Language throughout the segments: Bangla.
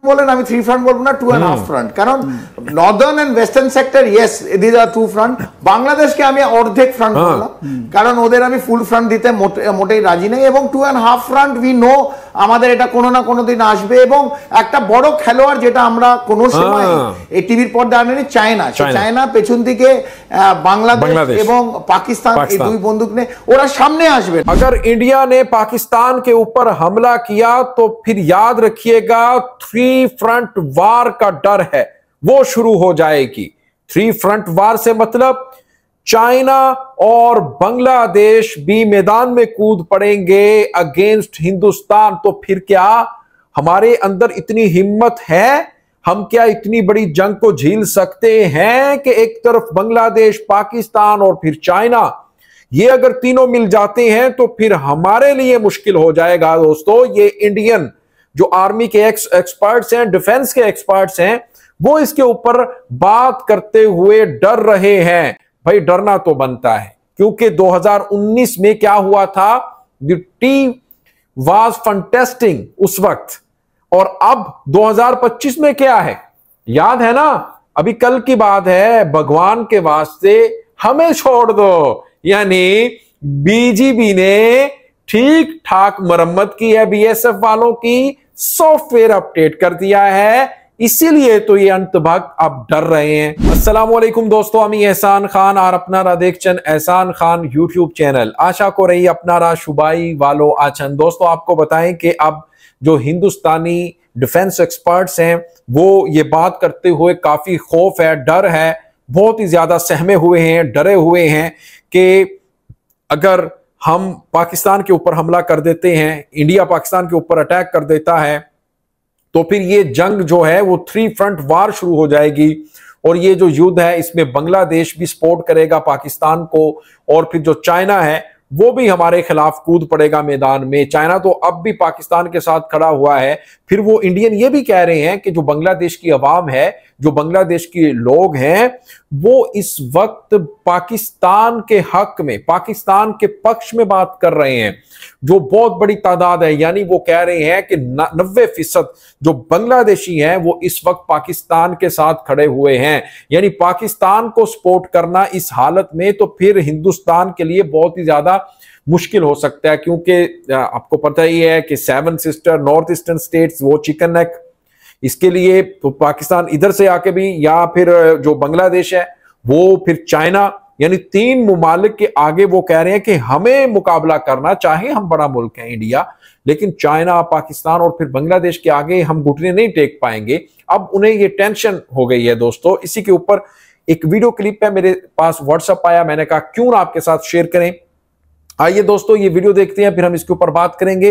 বলেন আমি থ্রি ফ্রন্ট বলবো না, 2.5 ফ্রন্ট, কারণ northern and western sector yes this are 2 front. বাংলাদেশকে আমি অর্ধেক ফ্রন্ট বললাম, কারণ ওদের আমি ফুল ফ্রন্ট দিতে মোটেই রাজি নেই। এবং 2.5 ফ্রন্ট উই নো আমাদের এটা কোনো না কোনো দিন আসবে। এবং একটা বড় খেলোয়াড় যেটা আমরা কোনো সময় এই টিভির পর্দায় আনেনি, চায়না। চায়না পেছন দিকে বাংলাদেশ এবং পাকিস্তান, এই দুই বন্দুক নিয়ে ওরা সামনে আসবে। अगर इंडिया ने पाकिस्तान के ऊपर हमला किया तो फिर याद रखिएगा 3 फ्रंट वार का डर है, वो शुरू हो जाएगी। 3 फ्रंट वार से मतलब चाइना और बांग्लादेश भी मैदान में कूद पड़ेंगे अगेंस्ट हिंदुस्तान। तो फिर क्या हमारे अंदर इतनी हिम्मत है, हम क्या इतनी बड़ी जंग को झेल सकते हैं कि एक तरफ बांग्लादेश, पाकिस्तान और फिर चाइना, ये अगर तीनों मिल जाते हैं तो फिर हमारे लिए मुश्किल हो जाएगा दोस्तों। ये इंडियन जो आर्मी के एक्सपर्ट्स हैं, डिफेंस के एक्सपर्ट्स हैं, वो इसके ऊपर बात करते हुए डर रहे हैं। भाई डरना तो बनता है, क्योंकि 2019 में क्या हुआ था, टी वाज फंटेस्टिंग उस वक्त, और अब 2025 में क्या है याद है ना। अभी कल की बात है, भगवान के वास्ते हमें छोड़ दो, यानी बीजीबी ने ठीक ठाक मरम्मत की है बीएसएफ वालों की, सॉफ्टवेयर अपडेट कर दिया है, इसीलिए तो ये अंतभक्त अब डर रहे हैं। अस्सलाम वालेकुम दोस्तों, আমি এহসান খান আর আপনারা দেখছেন এহসান খাन यूट्यूब चैनल। आशा को रही আপনারা সবাই ভালো আছেন। दोस्तों आपको बताएं कि अब जो हिंदुस्तानी डिफेंस एक्सपर्ट्स हैं वो ये बात करते हुए काफी खौफ है, डर है, बहुत ही ज्यादा सहमे हुए हैं, डरे हुए हैं कि अगर हम पाकिस्तान के ऊपर हमला कर देते हैं, इंडिया पाकिस्तान के ऊपर अटैक कर देता है, तो फिर ये जंग जो है वो 3 फ्रंट वार शुरू हो जाएगी। और ये जो युद्ध है इसमें बांग्लादेश भी सपोर्ट करेगा पाकिस्तान को, और फिर जो चाइना है वो भी हमारे खिलाफ कूद पड़ेगा मैदान में। चाइना तो अब भी पाकिस्तान के साथ खड़ा हुआ है। फिर वो इंडियन ये भी कह रहे हैं कि जो बांग्लादेश की अवाम है, जो बांग्लादेश के लोग हैं, वो इस वक्त पाकिस्तान के हक में, पाकिस्तान के पक्ष में बात कर रहे हैं, जो बहुत बड़ी तादाद है। यानी वो कह रहे हैं कि 90% जो बांग्लादेशी हैं वो इस वक्त पाकिस्तान के साथ खड़े हुए हैं। यानी पाकिस्तान को सपोर्ट करना इस हालत में तो फिर हिंदुस्तान के लिए बहुत ही ज्यादा मुश्किल हो सकता है, क्योंकि आपको पता ही है कि 7 सिस्टर नॉर्थ ईस्टर्न स्टेट्स, वो चिकन नेक, इसके लिए तो पाकिस्तान इधर से आके भी, या फिर जो बांग्लादेश है वो, फिर चाइना, यानी 3 मुमालिक के आगे वो कह रहे हैं कि हमें मुकाबला करना, चाहे हम बड़ा मुल्क है इंडिया, लेकिन चाइना, पाकिस्तान और फिर बांग्लादेश के आगे हम घुटने नहीं टेक पाएंगे। अब उन्हें ये टेंशन हो गई है दोस्तों। इसी के ऊपर एक वीडियो क्लिप है मेरे पास व्हाट्सएप आया, मैंने कहा क्यों ना आपके साथ शेयर करें। आइए दोस्तों ये वीडियो देखते हैं, फिर हम इसके ऊपर बात करेंगे।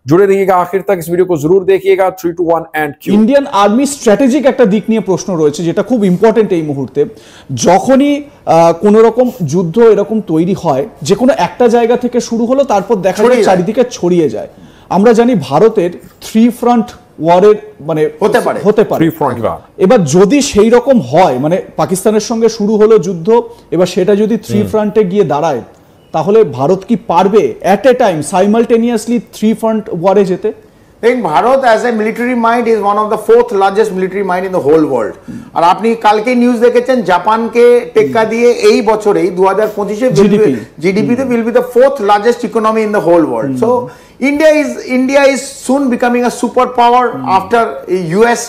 जुड़े रहिएगा आखिर तक, इस वीडियो को जरूर देखिएगा। 3 2 1 and Q. Indian army strategic একটা দিক নিয়ে প্রশ্ন রয়েছে, যেটা খুব ইম্পর্টেন্ট এই মুহূর্তে। যখনই কোনো রকম যুদ্ধ এরকম তৈরি হয়, যে কোনো একটা জায়গা থেকে শুরু হলো, তারপর দেখা যায় চারিদিকে ছড়িয়ে যায়। আমরা জানি ভারতের 3 ফ্রন্ট ওয়ারের মানে হতে পারে। এবার যদি সেই রকম হয়, মানে পাকিস্তানের সঙ্গে শুরু হলো যুদ্ধ, এবার সেটা যদি 3 ফ্রন্টে গিয়ে দাঁড়ায়, তাহলে ভারত কি পারবে at a time simultaneously 3 front ওয়ারে যেতে? Bharat as a military mind is one of the 4th largest military mind in the whole world. আর আপনি কালকে নিউজ দেখেছেন, জাপানকে টেক্কা দিয়ে এই বছরেই 2025-এ জিডিপিতে will be the 4th largest economy in the whole world. So India is soon becoming a super power after US,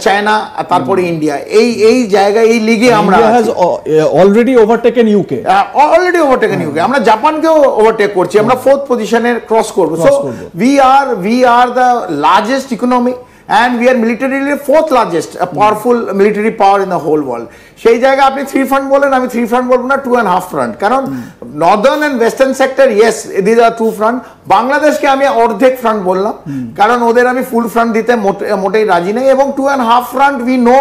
China, তারপরে ইন্ডিয়া। এই জায়গায় এই লিগে আমরা অলরেডি ওভারটেকেন ইউকে, আমরা জাপানকেও ওভারটেক করছি, আমরা 4th পজিশনে ক্রস করব। So we are the largest economy and we are militarily 4th largest powerful military power in the whole world. সেই জায়গায় আপনি 3 ফ্রন্ট বলেন, আমি 3 ফ্রন্ট বলবো না, 2.5 ফ্রন্ট, কারণ northern and western sector yes this are 2 front. বাংলাদেশকে আমি অর্ধেক ফ্রন্ট বললাম, কারণ ওদের আমি ফুল ফ্রন্ট দিতে মোটেই রাজি নেই। এবং 2.5 ফ্রন্ট উই নো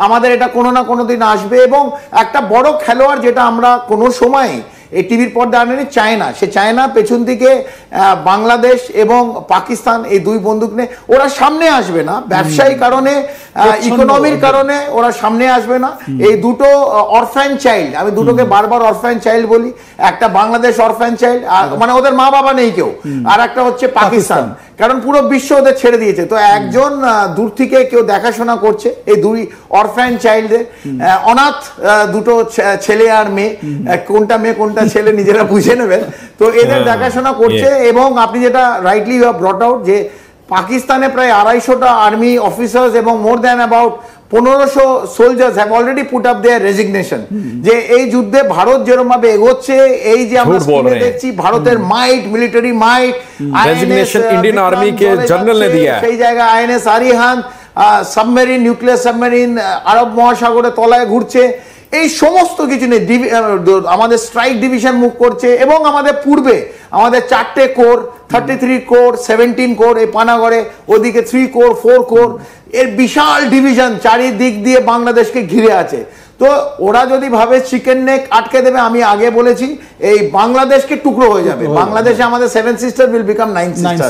আমাদের এটা কোনো না কোনো দিন আসবে। এবং একটা বড় খেলোয়াড় যেটা আমরা কোনো সময় এই টিভির পর্দা আনেনি চায়না, সে চায়না পেছন থেকে বাংলাদেশ এবং পাকিস্তান এই দুই বন্দুক নিয়ে ওরা সামনে আসবে না, ব্যবসায়ী কারণে ইকোনমির কারণে ওরা সামনে আসবে না। এই দুটো অরফ্যান চাইল্ড, আমি দুটোকে বারবার অরফ্যান চাইল্ড বলি, একটা বাংলাদেশ অরফ্যান চাইল্ড, মানে ওদের মা বাবা নেই কেউ, আর একটা হচ্ছে পাকিস্তান, কারণ পুরো বিশ্ব ওদের ছেড়ে দিয়েছে। তো একজন দূর থেকে কেউ দেখাশোনা করছে এই দুই অরফ্যান চাইল্ডদের, অনাথ দুটো ছেলে আর মেয়ে, কোনটা মেয়ে কোনটা ছেলে নিজেরা বুঝে নেবেন। তো এদের দেখাশোনা করছে এবং আপনি যেটা rightly you have brought out যে পাকিস্তানে প্রায় 250টা আর্মি অফিসার্স এবং more than about 1500 soldiers have already put up their resignation. যে এই যুদ্ধে ভারত যেরকম ভাবে এগোচ্ছে, এই যে আমরা স্ক্রিনে দেখছি ভারতের might, military might, resignation Indian army के जनरल ने दिया है, সেই জায়গায় INS Arihant submarine, nuclear submarine আরব মহাসাগরে তলায় ঘুরছে, এই সমস্ত কিছু নিয়ে আমাদের স্ট্রাইক ডিভিশন মুভ করছে। এবং আমাদের পূর্বে আমাদের 4টে কোর, 33 কোর, 17 কোর এই পানাগড়ে, ওদিকে 3 কোর, 4 কোর, এর বিশাল ডিভিশন চারিদিক দিয়ে বাংলাদেশকে ঘিরে আছে। তো ওরা যদি ভাবে চিকেন নেক আটকে দেবে, আমি আগে বলেছি এই বাংলাদেশকে টুকরো হয়ে যাবে। বাংলাদেশে আমাদের 7 সিস্টার উইল বিকাম 9 সিস্টার,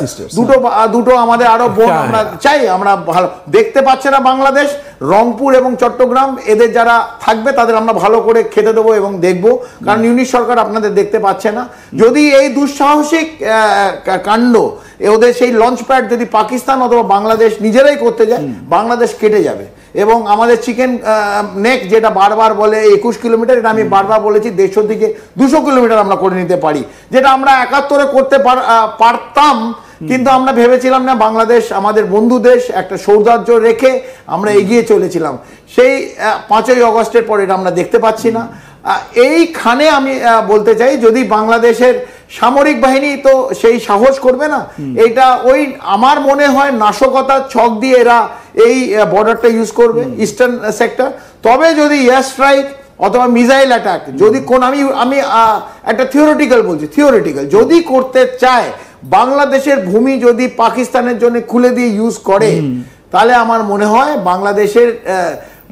দুটো আমাদের আরো বোন আমরা চাই। আমরা ভালো দেখতে পাচ্ছে না বাংলাদেশ, রংপুর এবং চট্টগ্রাম এদের যারা থাকবে তাদের আমরা ভালো করে খেতে দেবো এবং দেখবো, কারণ ইউনিট সরকার আপনাদের দেখতে পাচ্ছে না। যদি এই দুঃসাহসিক কাণ্ড ওদের সেই লঞ্চ প্যাড যদি পাকিস্তান অথবা বাংলাদেশ নিজেরাই করতে যায়, বাংলাদেশ কেটে যাবে। এবং আমাদের চিকেন নেক যেটা বারবার বলে 21 কিলোমিটার, এটা আমি বারবার বলেছি 150 থেকে 200 কিলোমিটার আমরা করে নিতে পারি, যেটা আমরা 71-এ করতে পারতাম, কিন্তু আমরা ভেবেছিলাম না। বাংলাদেশ আমাদের বন্ধু দেশ, একটা সৌহার্দ্য রেখে আমরা এগিয়ে চলেছিলাম। সেই 5ই আগস্টের পর এটা আমরা দেখতে পাচ্ছি না। এইখানে আমি বলতে চাই, যদি বাংলাদেশের সামরিক বাহিনী তো সেই সাহস করবে না, এটা ওই আমার মনে হয় নাশকতার ছক দিয়ে এরা এই বর্ডারটা ইউজ করবে, ইস্টার্ন সেক্টর। তবে যদি এয়ার স্ট্রাইক অথবা মিসাইল অ্যাটাক যদি কোন, আমি একটা থিওরিটিক্যাল বলছি, থিওরিটিক্যাল যদি করতে চায়, বাংলাদেশের ভূমি যদি পাকিস্তানের জন্য খুলে দিয়ে ইউজ করে, তাহলে আমার মনে হয় বাংলাদেশের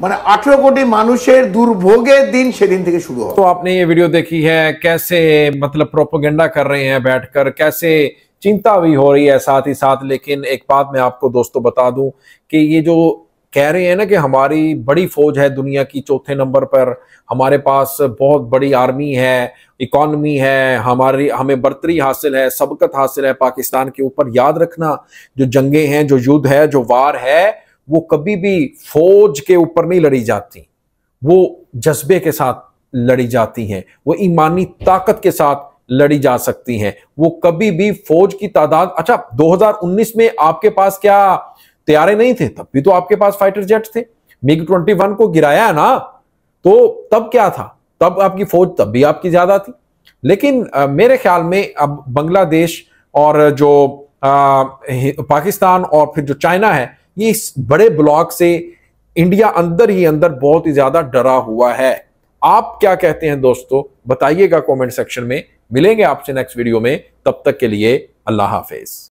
মানে 18 কোটি মানুষের দুর্ভোগের দিন সেদিন থেকে শুরু হবে। तो आपने ये वीडियो देखी है, कैसे मतलब प्रोपेगेंडा कर रहे हैं बैठकर, कैसे चिंता भी हो रही है साथ ही साथ। लेकिन एक बात मैं आपको दोस्तों बता दूं कि ये जो कह रहे हैं ना कि हमारी बड़ी फौज है दुनिया की 4थे नंबर पर, हमारे पास बहुत बड़ी आर्मी है, इकॉनमी है, हमें बर्तरी हासिल है, सबकत हासिल है पाकिस्तान के ऊपर। याद रखना, जो जंगें हैं, जो युद्ध है, जो वार है, वो कभी भी फौज के ऊपर नहीं लड़ी जाती, वो जज्बे के साथ लड़ी जाती हैं, वो ईमानी ताकत के साथ लड़ी जा सकती हैं। वो कभी भी फौज की तादाद, अच्छा 2019 में आपके पास क्या तैयारे नहीं थे? तब भी तो आपके पास फाइटर जेट थे, MiG-21 को गिराया है ना, तो तब क्या था? तब आपकी फौज तब भी आपकी ज्यादा थी। लेकिन मेरे ख्याल में अब बांग्लादेश और जो पाकिस्तान और फिर जो चाइना है, ये इस बड़े ब्लॉक से इंडिया अंदर ही अंदर बहुत ही ज्यादा डरा हुआ है। आप क्या कहते हैं दोस्तों, बताइएगा कमेंट सेक्शन में। मिलेंगे आपसे नेक्स्ट वीडियो में, तब तक के लिए अल्लाह हाफिज।